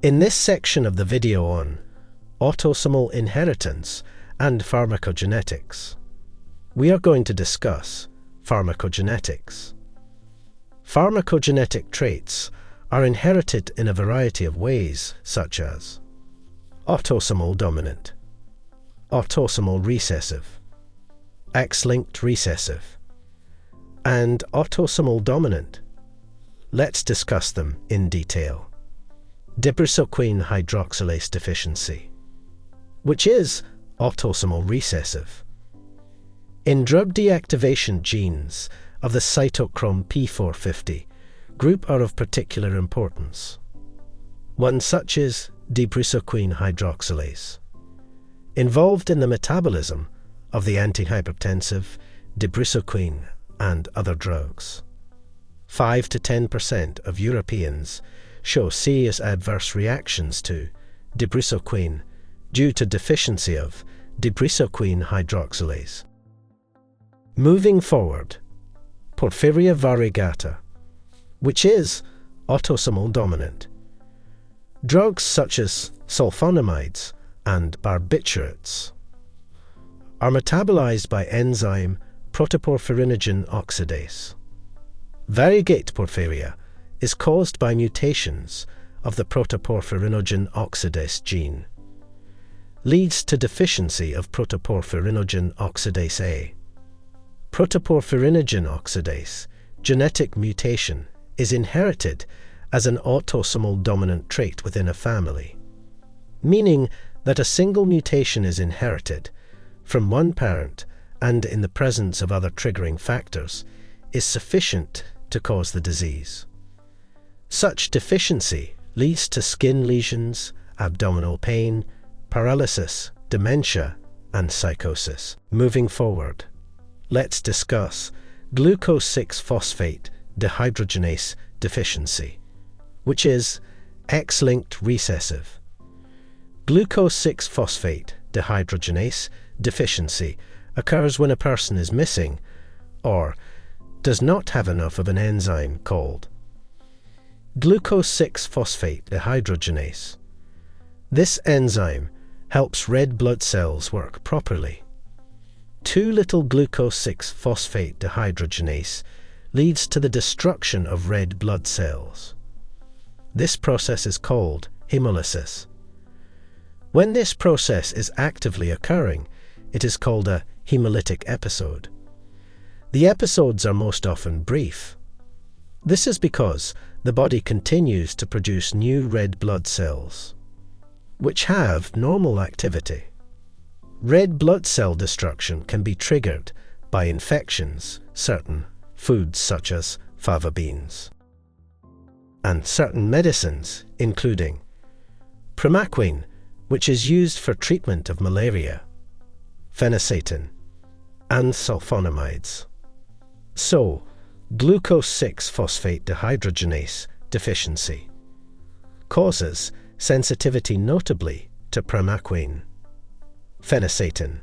In this section of the video on autosomal inheritance and pharmacogenetics, we are going to discuss pharmacogenetics. Pharmacogenetic traits are inherited in a variety of ways, such as autosomal dominant, autosomal recessive, X-linked recessive, and autosomal dominant. Let's discuss them in detail. Dibrusoquine hydroxylase deficiency, which is autosomal recessive. In drug deactivation genes of the cytochrome P450 group are of particular importance. One such is dibrusoquine hydroxylase, involved in the metabolism of the antihypertensive dibrusoquine and other drugs. 5 to 10% of Europeans show serious adverse reactions to dibrusoquine due to deficiency of dibrusoquine hydroxylase. Moving forward, porphyria variegata, which is autosomal dominant. Drugs such as sulfonamides and barbiturates are metabolized by enzyme protoporphyrinogen oxidase. Variegate porphyria is caused by mutations of the protoporphyrinogen oxidase gene. Leads to deficiency of protoporphyrinogen oxidase A. Protoporphyrinogen oxidase genetic mutation is inherited as an autosomal dominant trait within a family, meaning that a single mutation is inherited from one parent and in the presence of other triggering factors is sufficient to cause the disease. Such deficiency leads to skin lesions, abdominal pain, paralysis, dementia, and psychosis. Moving forward, let's discuss glucose 6-phosphate dehydrogenase deficiency, which is X-linked recessive. Glucose 6-phosphate dehydrogenase deficiency occurs when a person is missing or does not have enough of an enzyme called glucose 6-phosphate dehydrogenase. This enzyme helps red blood cells work properly. Too little glucose 6-phosphate dehydrogenase leads to the destruction of red blood cells. This process is called hemolysis. When this process is actively occurring, it is called a hemolytic episode. The episodes are most often brief. This is because the body continues to produce new red blood cells, which have normal activity. Red blood cell destruction can be triggered by infections, certain foods such as fava beans, and certain medicines including primaquine, which is used for treatment of malaria, phenacetin, and sulfonamides. So, glucose 6-phosphate dehydrogenase deficiency causes sensitivity notably to primaquine, phenacetin,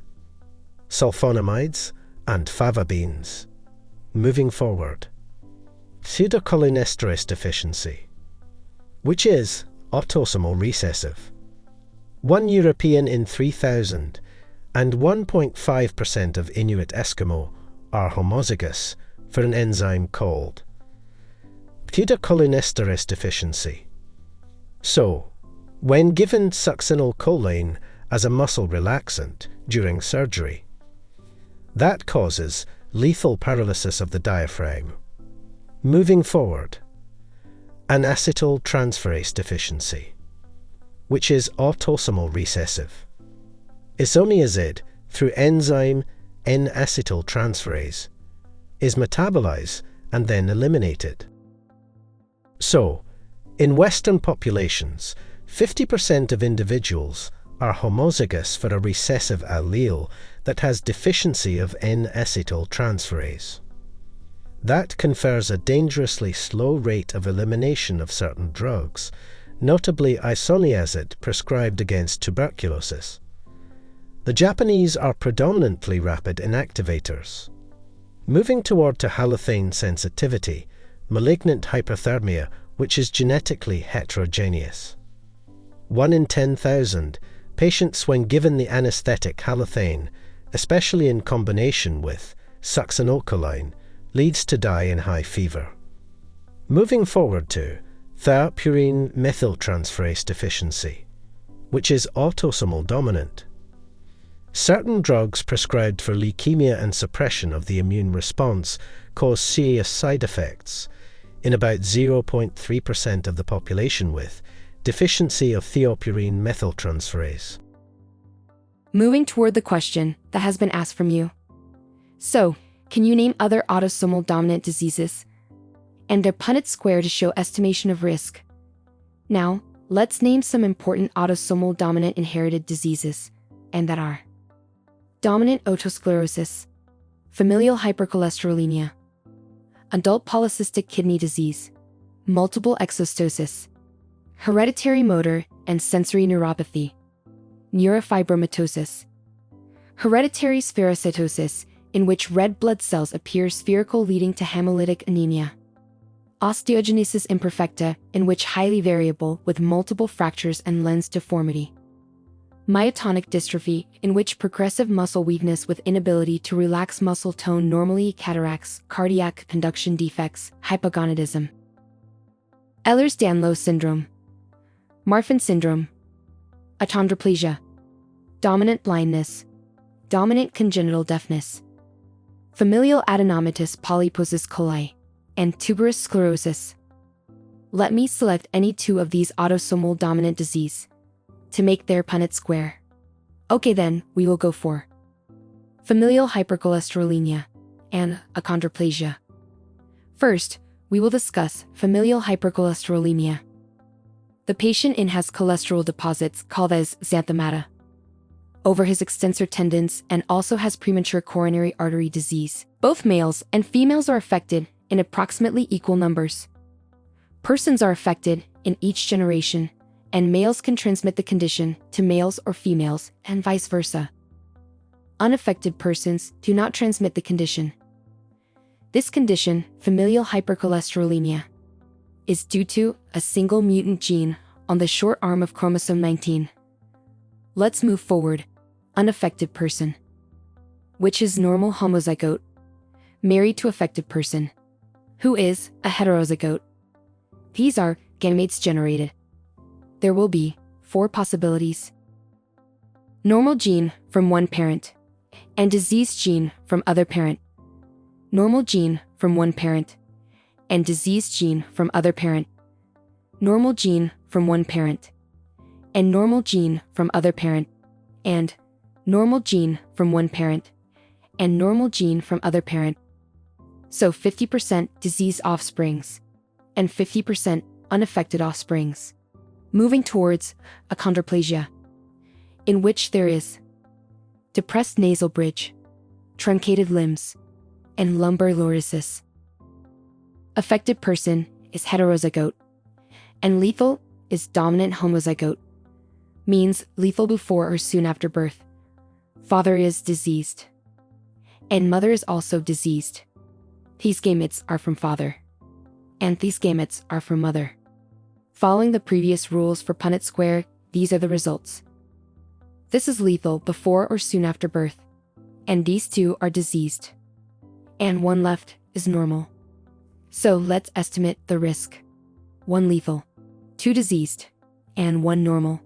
sulfonamides, and fava beans. Moving forward, pseudocholinesterase deficiency, which is autosomal recessive. 1 European in 3,000 and 1.5% of Inuit Eskimo are homozygous for an enzyme called pseudocholinesterase deficiency. So, when given succinylcholine as a muscle relaxant during surgery, that causes lethal paralysis of the diaphragm. Moving forward, an acetyltransferase deficiency, which is autosomal recessive. Isoniazid through enzyme N-acetyltransferase is metabolized and then eliminated. So, in Western populations, 50% of individuals are homozygous for a recessive allele that has deficiency of N-acetyltransferase. That confers a dangerously slow rate of elimination of certain drugs, notably isoniazid prescribed against tuberculosis. The Japanese are predominantly rapid inactivators. Moving toward to halothane sensitivity, malignant hyperthermia, which is genetically heterogeneous. 1 in 10,000, patients when given the anesthetic halothane, especially in combination with succinylcholine, leads to die in high fever. Moving forward to thiopurine methyltransferase deficiency, which is autosomal dominant. Certain drugs prescribed for leukemia and suppression of the immune response cause serious side effects in about 0.3% of the population with deficiency of thiopurine methyltransferase. Moving toward the question that has been asked from you. So, can you name other autosomal dominant diseases and their Punnett square to show estimation of risk? Now, let's name some important autosomal dominant inherited diseases, and that are dominant otosclerosis, familial hypercholesterolemia, adult polycystic kidney disease, multiple exostosis, hereditary motor and sensory neuropathy, neurofibromatosis, hereditary spherocytosis, in which red blood cells appear spherical leading to hemolytic anemia, osteogenesis imperfecta, in which highly variable with multiple fractures and lens deformity, myotonic dystrophy, in which progressive muscle weakness with inability to relax muscle tone, normally cataracts, cardiac conduction defects, hypogonadism, Ehlers-Danlos syndrome, Marfan syndrome, achondroplasia, dominant blindness, dominant congenital deafness, familial adenomatous polyposis coli, and tuberous sclerosis. Let me select any two of these autosomal dominant disease to make their Punnett square. Okay, then we will go for familial hypercholesterolemia and achondroplasia. First, we will discuss familial hypercholesterolemia. The patient has cholesterol deposits called as xanthomata over his extensor tendons and also has premature coronary artery disease. Both males and females are affected in approximately equal numbers. Persons are affected in each generation, and males can transmit the condition to males or females, and vice versa. Unaffected persons do not transmit the condition. This condition, familial hypercholesterolemia, is due to a single mutant gene on the short arm of chromosome 19. Let's move forward. Unaffected person, which is normal homozygote, married to affected person, who is a heterozygote. These are gametes generated. There will be 4 possibilities: normal gene from one parent, and diseased gene from other parent, normal gene from one parent, and diseased gene from other parent, normal gene from one parent, and normal gene from other parent, and normal gene from one parent, and normal gene from other parent. So 50% diseased offsprings, and 50% unaffected offsprings. Moving towards achondroplasia, in which there is depressed nasal bridge, truncated limbs, and lumbar lorisis. Affected person is heterozygote, and lethal is dominant homozygote, means lethal before or soon after birth. Father is diseased, and mother is also diseased. These gametes are from father, and these gametes are from mother. Following the previous rules for Punnett square, these are the results. This is lethal before or soon after birth, and these two are diseased, and one left is normal. So let's estimate the risk. 1 lethal, 2 diseased, and 1 normal.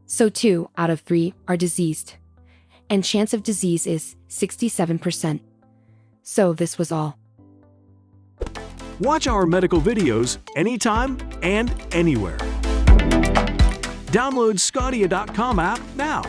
So 2 out of 3 are diseased, and chance of disease is 67%. So this was all. Watch our medical videos anytime and anywhere. Download sqadia.com app now.